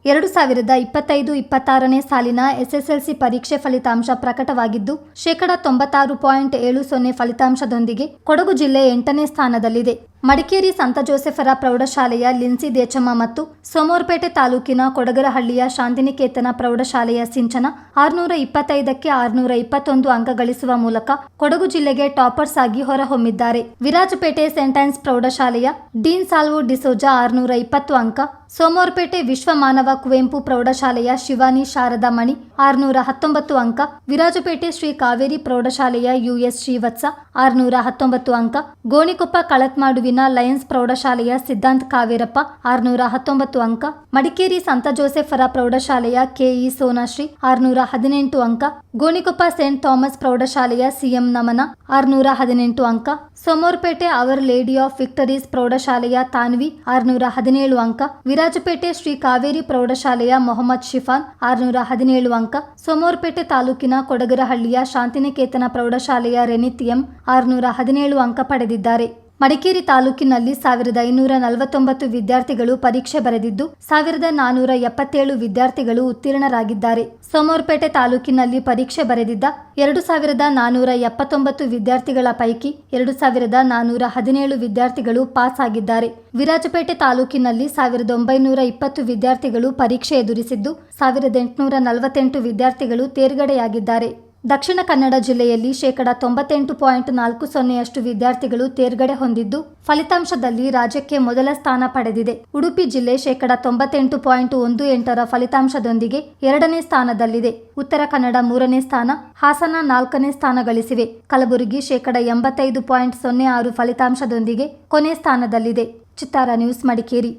2025-26ನೇ ಸಾಲಿನ ಎಸ್ಎಸ್ಎಲ್ಸಿ ಪರೀಕ್ಷೆ ಫಲಿತಾಂಶ ಪ್ರಕಟವಾಗಿದ್ದು, 96.70% ಫಲಿತಾಂಶದೊಂದಿಗೆ ಕೊಡಗು ಜಿಲ್ಲೆ 8ನೇ ಸ್ಥಾನದಲ್ಲಿದೆ. ಮಡಿಕೇರಿ ಸಂತ ಜೋಸೆಫರ ಪ್ರೌಢಶಾಲೆಯ ಲಿನ್ಸಿ ದೇಚಮ್ಮ ಮತ್ತು ಸೋಮವಾರಪೇಟೆ ತಾಲೂಕಿನ ಕೊಡಗರಹಳ್ಳಿಯ ಶಾಂತಿನಿಕೇತನ ಪ್ರೌಢಶಾಲೆಯ ಸಿಂಚನ 625ಕ್ಕೆ 621 ಅಂಕ ಗಳಿಸುವ ಮೂಲಕ ಕೊಡಗು ಜಿಲ್ಲೆಗೆ ಟಾಪರ್ಸ್ ಆಗಿ ಹೊರಹೊಮ್ಮಿದ್ದಾರೆ. ವಿರಾಜಪೇಟೆ ಸೆಂಟ್ ಆನ್ಸ್ ಪ್ರೌಢಶಾಲೆಯ ಡೀನ್ ಸಾಲ್ವೋ ಡಿಸೋಜಾ 620 ಅಂಕ, ಸೋಮವಾರಪೇಟೆ ವಿಶ್ವ ಮಾನವ ಕುವೆಂಪು ಪ್ರೌಢಶಾಲೆಯ ಶಿವಾನಿ ಶಾರದಾ ಮಣಿ 619 ಅಂಕ, ವಿರಾಜಪೇಟೆ ಶ್ರೀ ಕಾವೇರಿ ಪ್ರೌಢಶಾಲೆಯ ಯುಎಸ್ ಶ್ರೀವತ್ಸ 619 ಅಂಕ, ಗೋಣಿಕೊಪ್ಪ ಕಳತ್ಮಾಡುವಿನ ಲಯನ್ಸ್ ಪ್ರೌಢಶಾಲೆಯ ಸಿದ್ಧಾಂತ್ ಕಾವೇರಪ್ಪ 619 ಅಂಕ, ಮಡಿಕೇರಿ ಸಂತ ಜೋಸೆಫರ ಪ್ರೌಢಶಾಲೆಯ ಕೆಇ ಸೋನಾಶ್ರೀ 618 ಅಂಕ, ಗೋಣಿಕೊಪ್ಪ ಸೇಂಟ್ ಥಾಮಸ್ ಪ್ರೌಢಶಾಲೆಯ ಸಿಎಂ ನಮನ 618 ಅಂಕ, ಸೋಮವಾರಪೇಟೆ ಅವರ್ ಲೇಡಿ ಆಫ್ ವಿಕ್ಟರೀಸ್ ಪ್ರೌಢಶಾಲೆಯ ತಾನ್ವಿ 617 ಅಂಕ, ವಿರಾಜಪೇಟೆ ಶ್ರೀ ಕಾವೇರಿ ಪ್ರೌಢಶಾಲೆಯ ಮೊಹಮ್ಮದ್ ಶಿಫಾನ್ 617 ಅಂಕ, ಸೋಮವಾರಪೇಟೆ ತಾಲೂಕಿನ ಕೊಡಗರಹಳ್ಳಿಯ ಶಾಂತಿನಿಕೇತನ ಪ್ರೌಢಶಾಲೆಯ ರೆನಿತ್ ಎಂ 617 ಅಂಕ ಪಡೆದಿದ್ದಾರೆ. ಮಡಿಕೇರಿ ತಾಲೂಕಿನಲ್ಲಿ 1549 ವಿದ್ಯಾರ್ಥಿಗಳು ಪರೀಕ್ಷೆ ಬರೆದಿದ್ದು, 1477 ವಿದ್ಯಾರ್ಥಿಗಳು ಉತ್ತೀರ್ಣರಾಗಿದ್ದಾರೆ. ಸೋಮವಾರಪೇಟೆ ತಾಲೂಕಿನಲ್ಲಿ ಪರೀಕ್ಷೆ ಬರೆದಿದ್ದ 2479 ವಿದ್ಯಾರ್ಥಿಗಳ ಪೈಕಿ 2417 ವಿದ್ಯಾರ್ಥಿಗಳು ಪಾಸ್ ಆಗಿದ್ದಾರೆ. ವಿರಾಜಪೇಟೆ ತಾಲೂಕಿನಲ್ಲಿ 1920 ವಿದ್ಯಾರ್ಥಿಗಳು ಪರೀಕ್ಷೆ ಎದುರಿಸಿದ್ದು, 1848 ವಿದ್ಯಾರ್ಥಿಗಳು ತೇರ್ಗಡೆಯಾಗಿದ್ದಾರೆ. ದಕ್ಷಿಣ ಕನ್ನಡ ಜಿಲ್ಲೆಯಲ್ಲಿ 98.40% ವಿದ್ಯಾರ್ಥಿಗಳು ತೇರ್ಗಡೆ ಹೊಂದಿದ್ದು, ಫಲಿತಾಂಶದಲ್ಲಿ ರಾಜ್ಯಕ್ಕೆ ಮೊದಲ ಸ್ಥಾನ ಪಡೆದಿದೆ. ಉಡುಪಿ ಜಿಲ್ಲೆ 98.18% ಫಲಿತಾಂಶದೊಂದಿಗೆ 2ನೇ ಸ್ಥಾನದಲ್ಲಿದೆ. ಉತ್ತರ ಕನ್ನಡ 3ನೇ ಸ್ಥಾನ, ಹಾಸನ 4ನೇ ಸ್ಥಾನ ಗಳಿಸಿವೆ. ಕಲಬುರಗಿ 85.06% ಫಲಿತಾಂಶದೊಂದಿಗೆ ಕೊನೆ ಸ್ಥಾನದಲ್ಲಿದೆ. ಚಿತ್ತಾರ ನ್ಯೂಸ್, ಮಡಿಕೇರಿ.